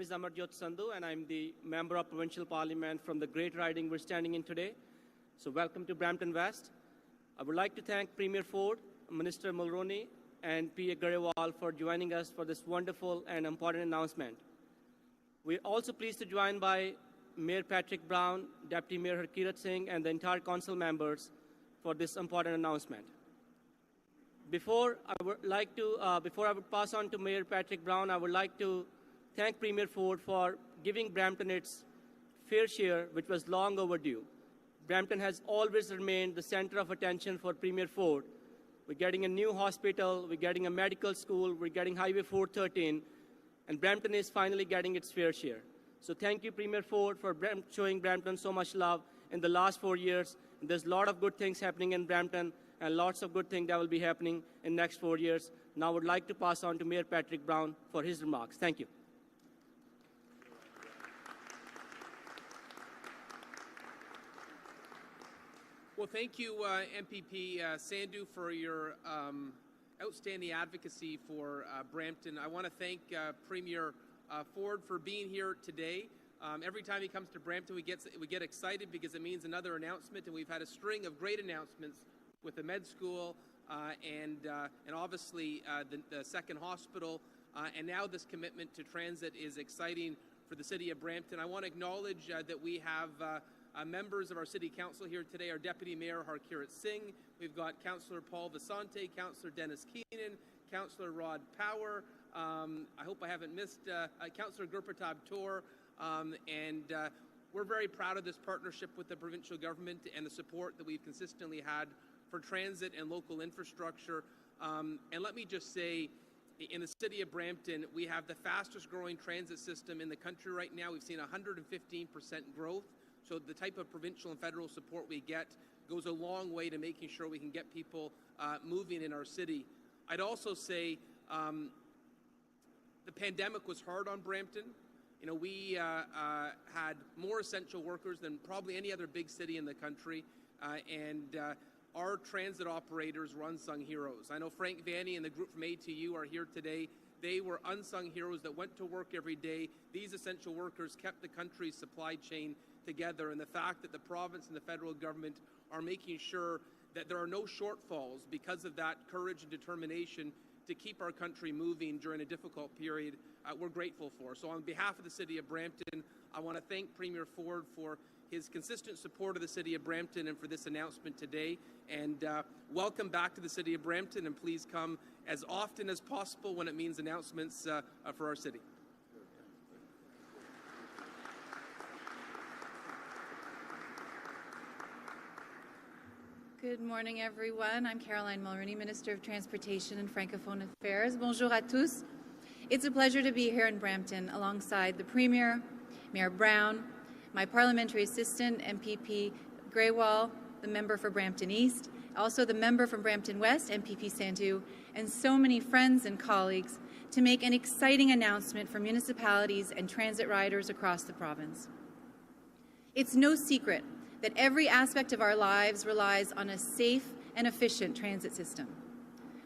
is Amarjot Sandhu, and I'm the Member of Provincial Parliament from the great riding we're standing in today. So welcome to Brampton West. I would like to thank Premier Ford, Minister Mulroney, and P.A. Garewal for joining us for this wonderful and important announcement. We're also pleased to join by Mayor Patrick Brown, Deputy Mayor Harkirat Singh, and the entire council members for this important announcement. Before I would pass on to Mayor Patrick Brown, I would like to thank Premier Ford for giving Brampton its fair share, which was long overdue. Brampton has always remained the center of attention for Premier Ford. We're getting a new hospital, we're getting a medical school, we're getting Highway 413, and Brampton is finally getting its fair share. So thank you, Premier Ford, for showing Brampton so much love in the last 4 years. And there's a lot of good things happening in Brampton, and lots of good things that will be happening in the next 4 years. Now I would like to pass on to Mayor Patrick Brown for his remarks. Thank you. Well, thank you, MPP Sandhu, for your outstanding advocacy for Brampton. I want to thank Premier Ford for being here today. Every time he comes to Brampton, we get excited because it means another announcement, and we've had a string of great announcements with the med school and obviously the second hospital, and now this commitment to transit is exciting for the city of Brampton. I want to acknowledge that we have members of our City Council here today, our Deputy Mayor Harkirat Singh, we've got Councillor Paul Vasante, Councillor Dennis Keenan, Councillor Rod Power, I hope I haven't missed Councillor Gurpratap Tour, and we're very proud of this partnership with the provincial government and the support that we've consistently had for transit and local infrastructure. And let me just say, in the city of Brampton, we have the fastest growing transit system in the country right now. We've seen 115% growth. So the type of provincial and federal support we get goes a long way to making sure we can get people moving in our city. I'd also say the pandemic was hard on Brampton. You know, we had more essential workers than probably any other big city in the country, and our transit operators were unsung heroes. I know Frank Vanny and the group from ATU are here today. They were unsung heroes that went to work every day. These essential workers kept the country's supply chain together, and the fact that the province and the federal government are making sure that there are no shortfalls because of that courage and determination to keep our country moving during a difficult period, we're grateful for. So on behalf of the city of Brampton, I want to thank Premier Ford for his consistent support of the city of Brampton and for this announcement today. And welcome back to the city of Brampton, and please come as often as possible when it means announcements for our city. Good morning, everyone. I'm Caroline Mulroney, Minister of Transportation and Francophone Affairs. Bonjour à tous. It's a pleasure to be here in Brampton alongside the Premier, Mayor Brown, my parliamentary assistant, MPP Garewal, the member for Brampton East, also the member from Brampton West, MPP Sandhu, and so many friends and colleagues to make an exciting announcement for municipalities and transit riders across the province. It's no secret that every aspect of our lives relies on a safe and efficient transit system.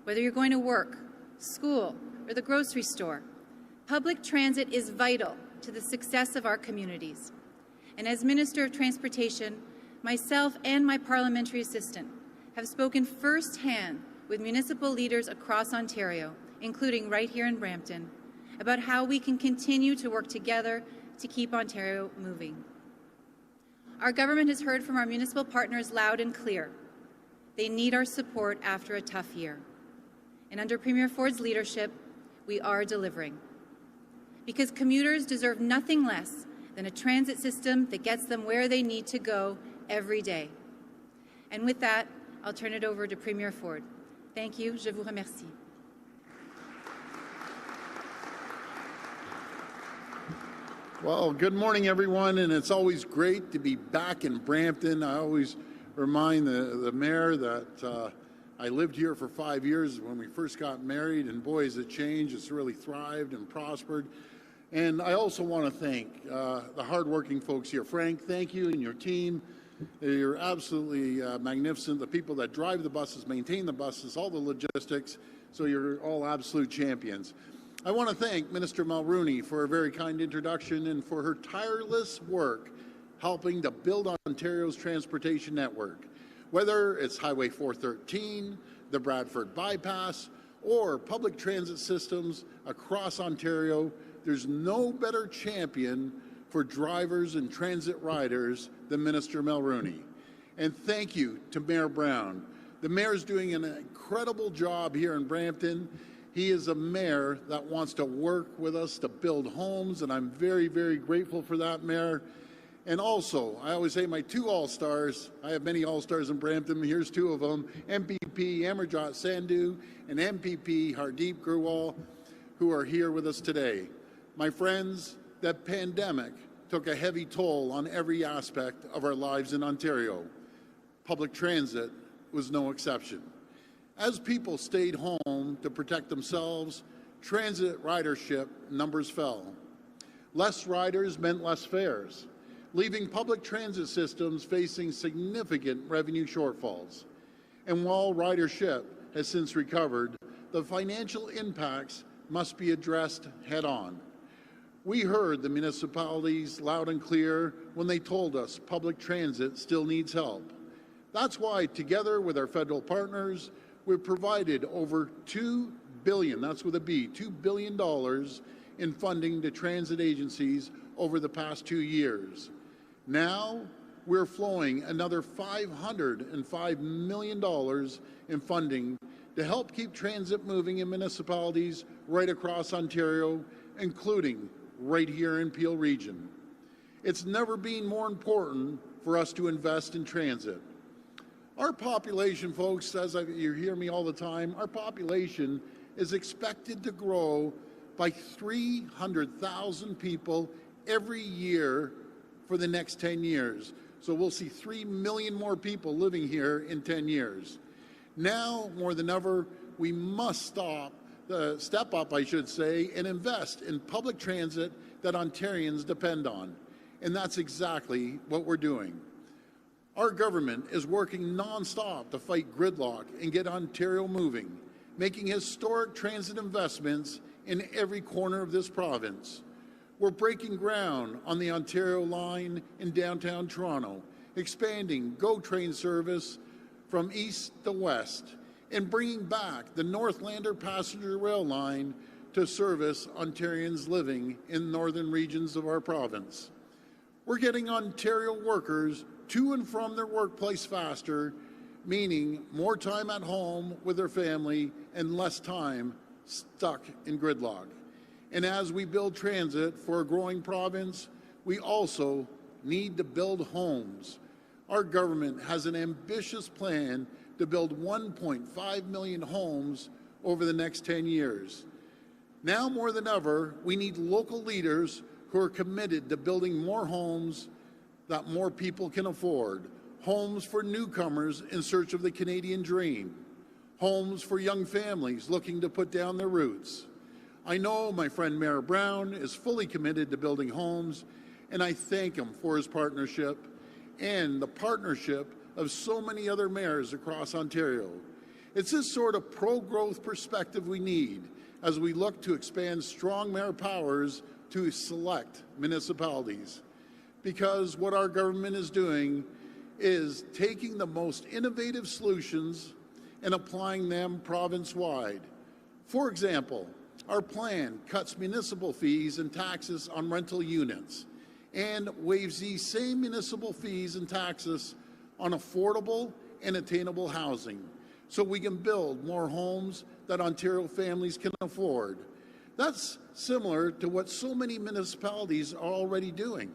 Whether you're going to work, school, or the grocery store, public transit is vital to the success of our communities. And as Minister of Transportation, myself and my parliamentary assistant have spoken firsthand with municipal leaders across Ontario, including right here in Brampton, about how we can continue to work together to keep Ontario moving. Our government has heard from our municipal partners loud and clear. They need our support after a tough year. And under Premier Ford's leadership, we are delivering. Because commuters deserve nothing less than a transit system that gets them where they need to go every day. And with that, I'll turn it over to Premier Ford. Thank you. Je vous remercie. Well, good morning, everyone, and it's always great to be back in Brampton. I always remind the mayor that I lived here for 5 years when we first got married, and boy, has it changed. It's really thrived and prospered. And I also want to thank the hardworking folks here. Frank, thank you and your team. You're absolutely magnificent. The people that drive the buses, maintain the buses, all the logistics, so you're all absolute champions. I want to thank Minister Mulroney for a very kind introduction and for her tireless work helping to build Ontario's transportation network. Whether it's Highway 413, the Bradford Bypass, or public transit systems across Ontario, there's no better champion for drivers and transit riders than Minister Mulroney. And thank you to Mayor Brown. The mayor's doing an incredible job here in Brampton. He is a mayor that wants to work with us to build homes, and I'm very, very grateful for that, Mayor. And also, I always say my two all-stars, I have many all-stars in Brampton, here's two of them, MPP Amarjot Sandhu and MPP Hardeep Grewal, who are here with us today. My friends, the pandemic took a heavy toll on every aspect of our lives in Ontario. Public transit was no exception. As people stayed home to protect themselves, transit ridership numbers fell. Less riders meant less fares, leaving public transit systems facing significant revenue shortfalls. And while ridership has since recovered, the financial impacts must be addressed head-on. We heard the municipalities loud and clear when they told us public transit still needs help. That's why, together with our federal partners, we've provided over $2 billion, that's with a B, $2 billion in funding to transit agencies over the past 2 years. Now, we're flowing another $505 million in funding to help keep transit moving in municipalities right across Ontario, including right here in Peel Region. It's never been more important for us to invest in transit. Our population, folks, you hear me all the time, our population is expected to grow by 300,000 people every year for the next 10 years. So we'll see 3 million more people living here in 10 years. Now, more than ever, we must step up, I should say, and invest in public transit that Ontarians depend on. And that's exactly what we're doing. Our government is working nonstop to fight gridlock and get Ontario moving, making historic transit investments in every corner of this province. We're breaking ground on the Ontario line in downtown Toronto, expanding GO train service from east to west, and bringing back the Northlander passenger rail line to service Ontarians living in northern regions of our province. We're getting Ontario workers to and from their workplace faster, meaning more time at home with their family and less time stuck in gridlock. And as we build transit for a growing province, we also need to build homes. Our government has an ambitious plan to build 1.5 million homes over the next 10 years. Now more than ever, we need local leaders who are committed to building more homes that more people can afford. Homes for newcomers in search of the Canadian dream. Homes for young families looking to put down their roots. I know my friend Mayor Brown is fully committed to building homes, and I thank him for his partnership and the partnership of so many other mayors across Ontario. It's this sort of pro-growth perspective we need as we look to expand strong mayor powers to select municipalities. Because what our government is doing is taking the most innovative solutions and applying them province-wide. For example, our plan cuts municipal fees and taxes on rental units and waives these same municipal fees and taxes on affordable and attainable housing so we can build more homes that Ontario families can afford. That's similar to what so many municipalities are already doing,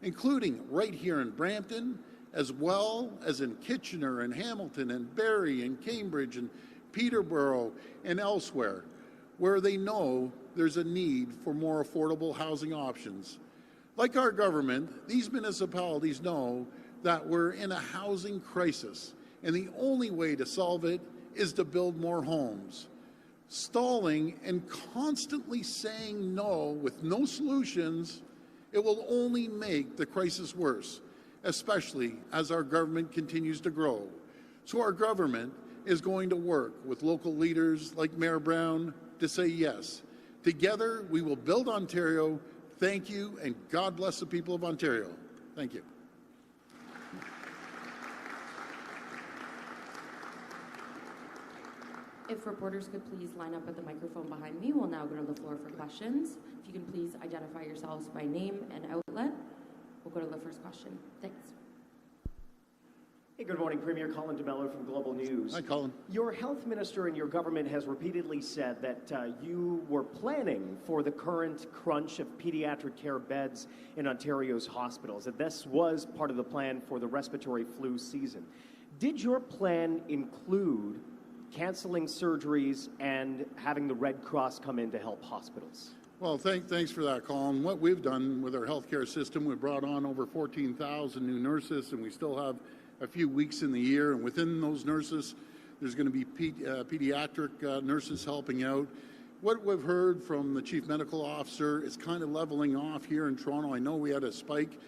including right here in Brampton, as well as in Kitchener and Hamilton and Barrie and Cambridge and Peterborough and elsewhere, where they know there's a need for more affordable housing options. Like our government, these municipalities know that we're in a housing crisis, and the only way to solve it is to build more homes. Stalling and constantly saying no with no solutions, it will only make the crisis worse, especially as our government continues to grow. So our government is going to work with local leaders like Mayor Brown to say yes Together, we will build Ontario. Thank you, and God bless the people of Ontario. Thank you. If reporters could please line up at the microphone behind me, we'll now go to the floor for questions. If you can please identify yourselves by name and outlet, we'll go to the first question. Thanks. Hey, good morning, Premier Colin DeMello from Global News. Hi, Colin. Your health minister and your government has repeatedly said that you were planning for the current crunch of pediatric care beds in Ontario's hospitals, that this was part of the plan for the respiratory flu season. Did your plan include canceling surgeries and having the Red Cross come in to help hospitals? Well, thanks for that, Colin. What we've done with our healthcare system, we've brought on over 14,000 new nurses, and we still have a few weeks in the year. And within those nurses, there's going to be pediatric nurses helping out. What we've heard from the chief medical officer is kind of leveling off here in Toronto. I know we had a spike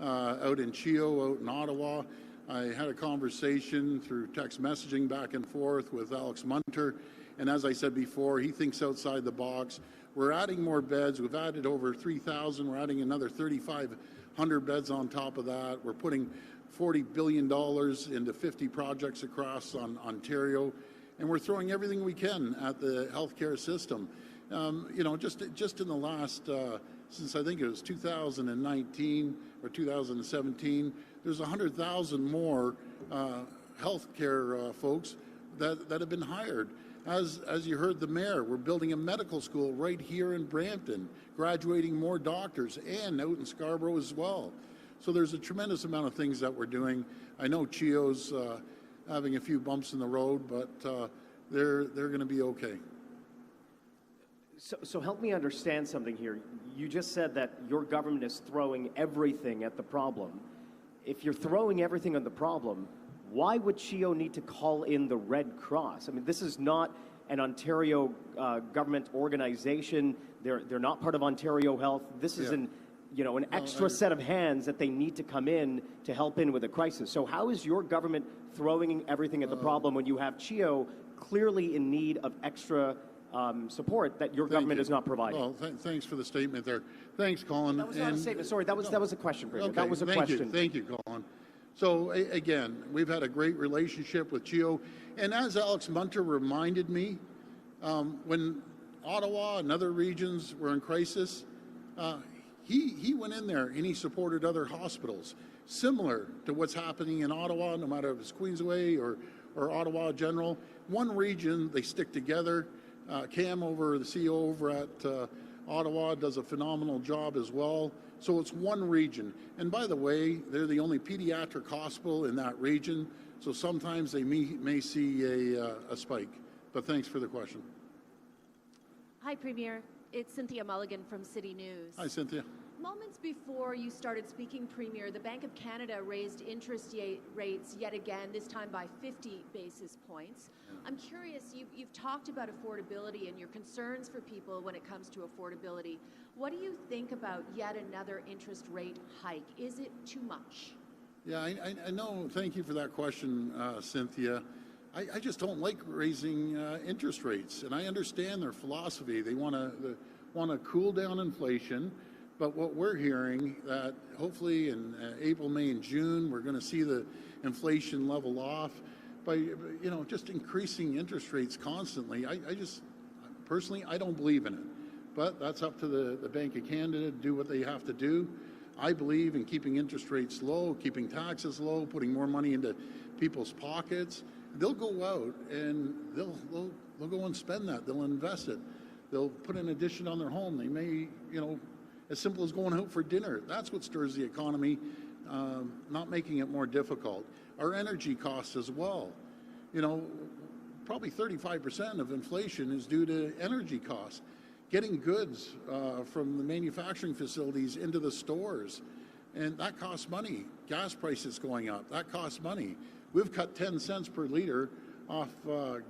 out in Chio, out in Ottawa. I had a conversation through text messaging back and forth with Alex Munter, and as I said before, he thinks outside the box. We're adding more beds. We've added over 3,000. We're adding another 3,500 beds on top of that. We're putting $40 billion into 50 projects across Ontario, and we're throwing everything we can at the healthcare system. Just in the last, since I think it was 2019 or 2017, there's 100,000 more healthcare folks that have been hired. As you heard the mayor, we're building a medical school right here in Brampton, graduating more doctors, and out in Scarborough as well. So there's a tremendous amount of things that we're doing. I know Chio's having a few bumps in the road, but they're going to be okay. So help me understand something here. You just said that your government is throwing everything at the problem. If you're throwing everything at the problem, why would CHEO need to call in the Red Cross? I mean, this is not an Ontario government organization. They're not part of Ontario Health. This is an extra set of hands that they need to come in to help in with a crisis. So how is your government throwing everything at the problem when you have CHEO clearly in need of extra support that your government is not providing? Well, thanks for the statement there. Thanks, Colin. That was not a statement. Sorry, that was a question, Premier. Okay, that was a question. Thank you, Colin. So again, we've had a great relationship with CHEO, and as Alex Munter reminded me, when Ottawa and other regions were in crisis, he went in there and he supported other hospitals, similar to what's happening in Ottawa, no matter if it's Queensway or Ottawa General. One region, they stick together. Cam, the CEO over at Ottawa, does a phenomenal job as well. So it's one region. And by the way, they're the only pediatric hospital in that region. So sometimes they may see a spike. But thanks for the question. Hi, Premier. It's Cynthia Mulligan from City News. Hi, Cynthia. Moments before you started speaking, Premier, the Bank of Canada raised interest rates yet again, this time by 50 basis points. I'm curious, you've talked about affordability and your concerns for people when it comes to affordability. What do you think about yet another interest rate hike? Is it too much? Yeah, I know. Thank you for that question, Cynthia. I just don't like raising interest rates, and I understand their philosophy. They want to cool down inflation. But what we're hearing, that hopefully in April, May, and June, we're going to see the inflation level off by, just increasing interest rates constantly. I just, personally, I don't believe in it. But that's up to the Bank of Canada to do what they have to do. I believe in keeping interest rates low, keeping taxes low, putting more money into people's pockets. They'll go out and they'll go and spend that. They'll invest it. They'll put an addition on their home. They may, as simple as going out for dinner. That's what stirs the economy, not making it more difficult. Our energy costs as well. Probably 35% of inflation is due to energy costs. Getting goods from the manufacturing facilities into the stores, and that costs money. Gas prices going up, that costs money. We've cut 10 cents per liter off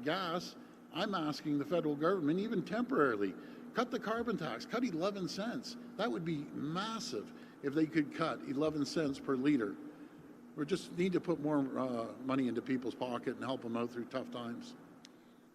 gas. I'm asking the federal government, even temporarily, cut the carbon tax, cut 11 cents. That would be massive if they could cut 11 cents per liter. We just need to put more money into people's pocket and help them out through tough times.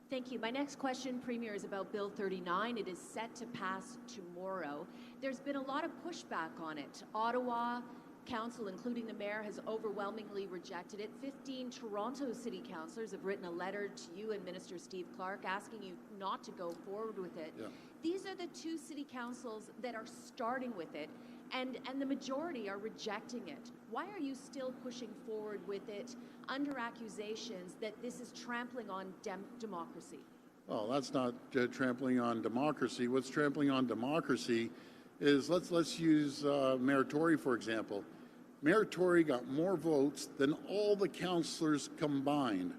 Thank you. My next question, Premier, is about Bill 39. It is set to pass tomorrow. There's been a lot of pushback on it. Ottawa Council, including the mayor, has overwhelmingly rejected it. 15 Toronto City Councillors have written a letter to you and Minister Steve Clark asking you not to go forward with it. Yeah. These are the two city councils that are starting with it, and the majority are rejecting it. Why are you still pushing forward with it under accusations that this is trampling on democracy? Well, that's not trampling on democracy. What's trampling on democracy is, let's use Mayor Tory, for example. Mayor Tory got more votes than all the councillors combined.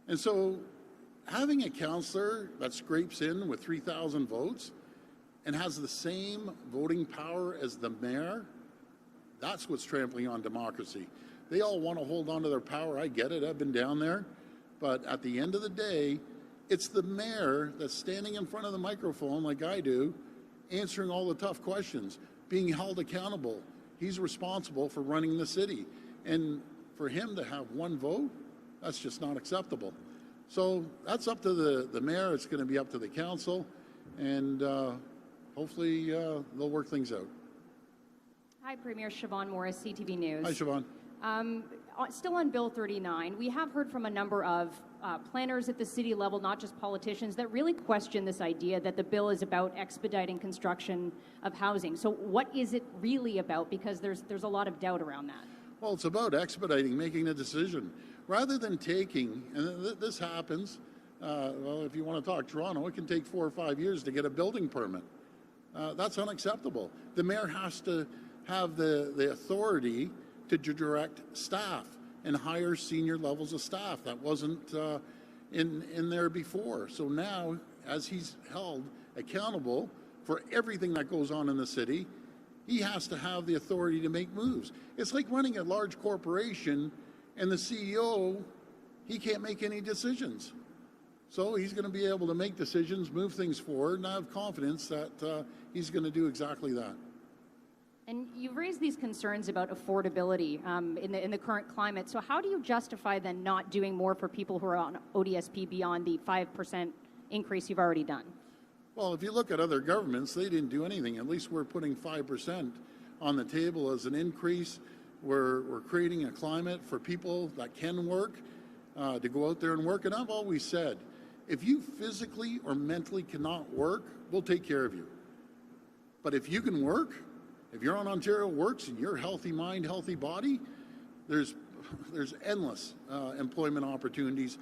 And so having a councillor that scrapes in with 3,000 votes and has the same voting power as the mayor, that's what's trampling on democracy. They all want to hold on to their power. I get it. I've been down there. But at the end of the day, it's the mayor that's standing in front of the microphone like I do, answering all the tough questions, being held accountable. He's responsible for running the city. And for him to have one vote, that's just not acceptable. So that's up to the mayor. It's going to be up to the council. And hopefully they'll work things out. Hi, Premier. Siobhan Morris, CTV News. Hi, Siobhan. Still on Bill 39, we have heard from a number of planners at the city level, not just politicians, that really question this idea that the bill is about expediting construction of housing. So what is it really about? Because there's a lot of doubt around that. Well, it's about expediting, making a decision. Rather than taking, and this happens, well, if you want to talk Toronto, it can take 4 or 5 years to get a building permit. That's unacceptable. The mayor has to have the authority to direct staff and hire senior levels of staff. That wasn't in there before. So now, as he's held accountable for everything that goes on in the city, he has to have the authority to make moves. It's like running a large corporation and the CEO, he can't make any decisions. So he's going to be able to make decisions, move things forward, and I have confidence that he's going to do exactly that. And you've raised these concerns about affordability in the current climate. So how do you justify then not doing more for people who are on ODSP beyond the 5% increase you've already done? Well, if you look at other governments, they didn't do anything. At least we're putting 5% on the table as an increase. We're creating a climate for people that can work to go out there and work. And I've always said, if you physically or mentally cannot work, we'll take care of you. But if you can work, if you're on Ontario Works and you're healthy mind, healthy body, there's endless employment opportunities.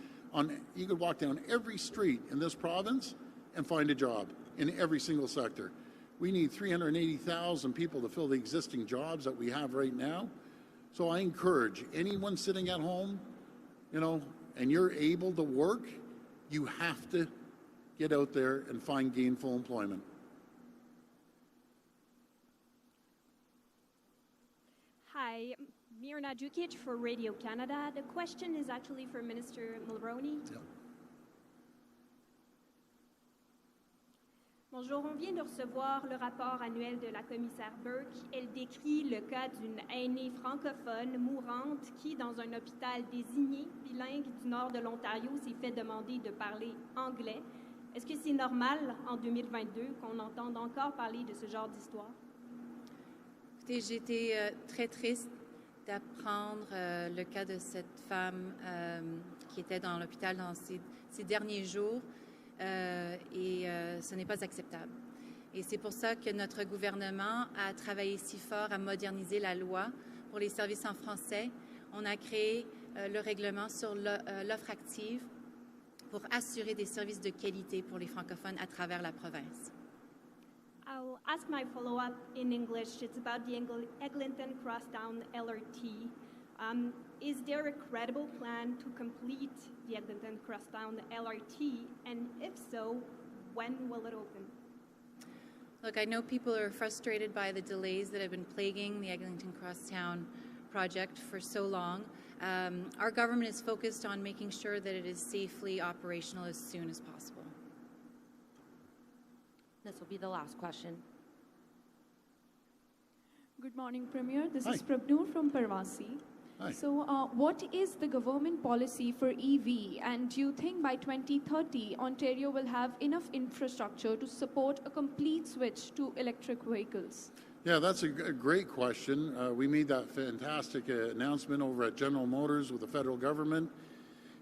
You could walk down every street in this province and find a job in every single sector. We need 380,000 people to fill the existing jobs that we have right now. So I encourage anyone sitting at home, and you're able to work, you have to get out there and find gainful employment. Hi, Mirna Jukic for Radio Canada. The question is actually for Minister Mulroney. Yeah. Bonjour, on vient de recevoir le rapport annuel de la commissaire Burke. Elle décrit le cas d'une aînée francophone mourante qui, dans un hôpital désigné bilingue du nord de l'Ontario, s'est fait demander de parler anglais. Est-ce que c'est normal en 2022 qu'on entende encore parler de ce genre d'histoire? Écoutez, j'ai été très triste d'apprendre le cas de cette femme qui était dans l'hôpital dans ces derniers jours. Et ce n'est pas acceptable. Et c'est pour ça que notre gouvernement a travaillé si fort à moderniser la loi pour les services en français. On a créé le règlement sur l'offre active pour assurer des services de qualité pour les francophones à travers la province. I'll ask my follow-up in English. It's about the Eglinton Crosstown LRT. Is there a credible plan to complete the Eglinton Crosstown LRT? And if so, when will it open? Look, I know people are frustrated by the delays that have been plaguing the Eglinton Crosstown project for so long. Our government is focused on making sure that it is safely operational as soon as possible. This will be the last question. Good morning, Premier. This Hi. is Prabnoor from Parvasi. Hi. So, what is the government policy for EV, and do you think by 2030 Ontario will have enough infrastructure to support a complete switch to electric vehicles? Yeah, that's a great question. We made that fantastic announcement over at General Motors with the federal government,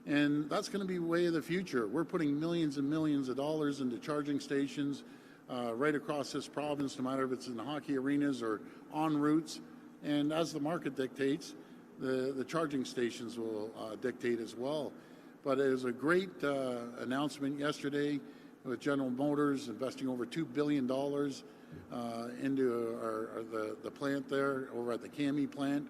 and that's going to be way of the future. We're putting millions and millions of dollars into charging stations right across this province, no matter if it's in the hockey arenas or en routes. And as the market dictates, the charging stations will dictate as well. But it was a great announcement yesterday with General Motors investing over $2 billion into the plant there over at the CAMI plant.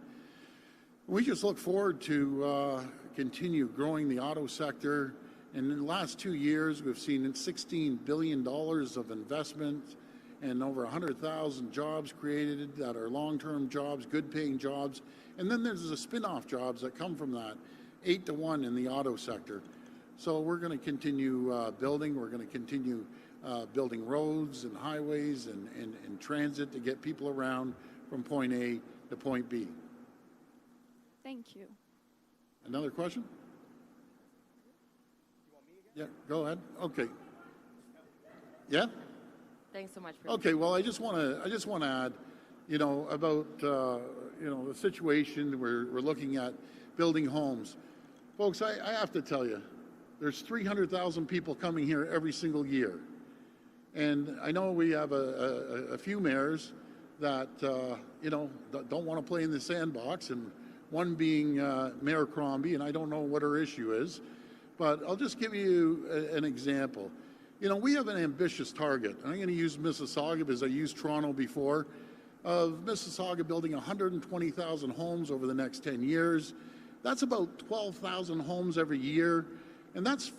We just look forward to continue growing the auto sector. And in the last 2 years, we've seen $16 billion of investment and over 100,000 jobs created that are long-term jobs, good-paying jobs. And then there's the spin-off jobs that come from that, 8 to 1 in the auto sector. So we're going to continue building. We're going to continue building roads and highways and transit to get people around from point A to point B. Thank you. Another question? Yeah, go ahead. Okay. Yeah? Thanks so much for Okay, well, I just want to add, about the situation we're looking at building homes. Folks, I have to tell you, there's 300,000 people coming here every single year. And I know we have a few mayors that, don't want to play in the sandbox, and one being Mayor Crombie, and I don't know what her issue is. But I'll just give you an example. We have an ambitious target. I'm going to use Mississauga because I used Toronto before, of Mississauga building 120,000 homes over the next 10 years. That's about 12,000 homes every year, and that's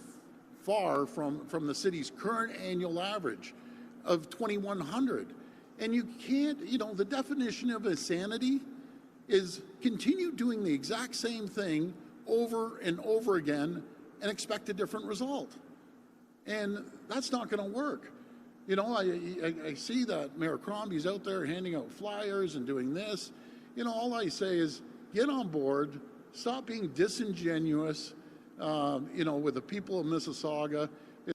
far from the city's current annual average of 2,100. And you can't, the definition of insanity is continue doing the exact same thing over and over again and expect a different result. And that's not going to work. I see that Mayor Crombie's out there handing out flyers and doing this. All I say is get on board, stop being disingenuous, with the people of Mississauga.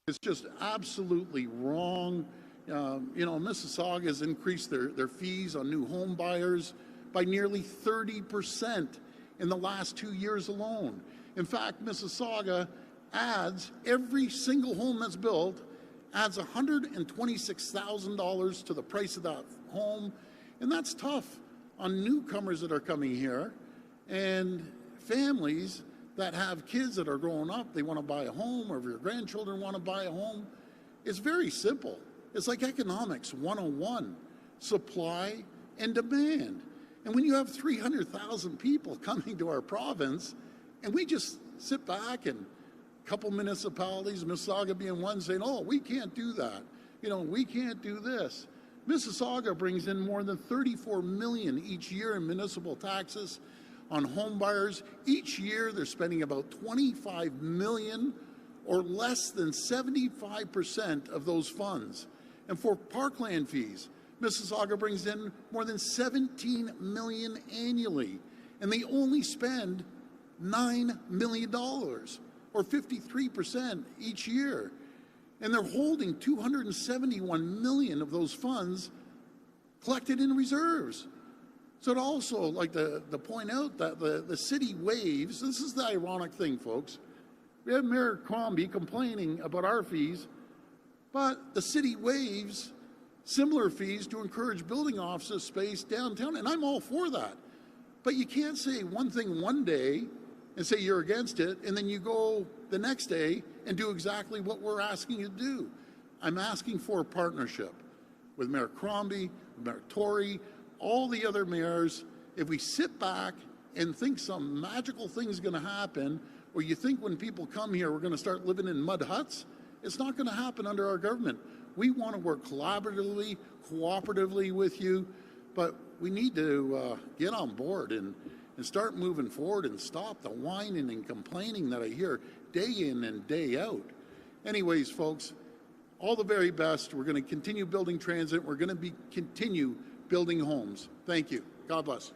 It's just absolutely wrong. Mississauga has increased their fees on new home buyers by nearly 30% in the last 2 years alone. In fact, Mississauga adds, every single home that's built adds $126,000 to the price of that home. And that's tough on newcomers that are coming here and families that have kids that are growing up. They want to buy a home, or if your grandchildren want to buy a home. It's very simple. It's like economics 101, supply and demand. And when you have 300,000 people coming to our province, and we just sit back and a couple municipalities, Mississauga being one, saying, oh, we can't do that. We can't do this. Mississauga brings in more than $34 million each year in municipal taxes on home buyers. Each year, they're spending about $25 million, or less than 75% of those funds. And for parkland fees, Mississauga brings in more than $17 million annually, and they only spend $9 million, or 53% each year. And they're holding $271 million of those funds collected in reserves. So I'd also like to point out that the city waives, this is the ironic thing, folks. We have Mayor Crombie complaining about our fees, but the city waives similar fees to encourage building office space downtown, and I'm all for that. But you can't say one thing one day and say you're against it, and then you go the next day and do exactly what we're asking you to do. I'm asking for a partnership with Mayor Crombie, Mayor Tory, all the other mayors. If we sit back and think some magical thing's going to happen, or you think when people come here we're going to start living in mud huts, it's not going to happen under our government. We want to work collaboratively, cooperatively with you, but we need to get on board and start moving forward and stop the whining and complaining that I hear day in and day out. Anyways, folks, all the very best. We're going to continue building transit. We're going to continue building homes. Thank you. God bless.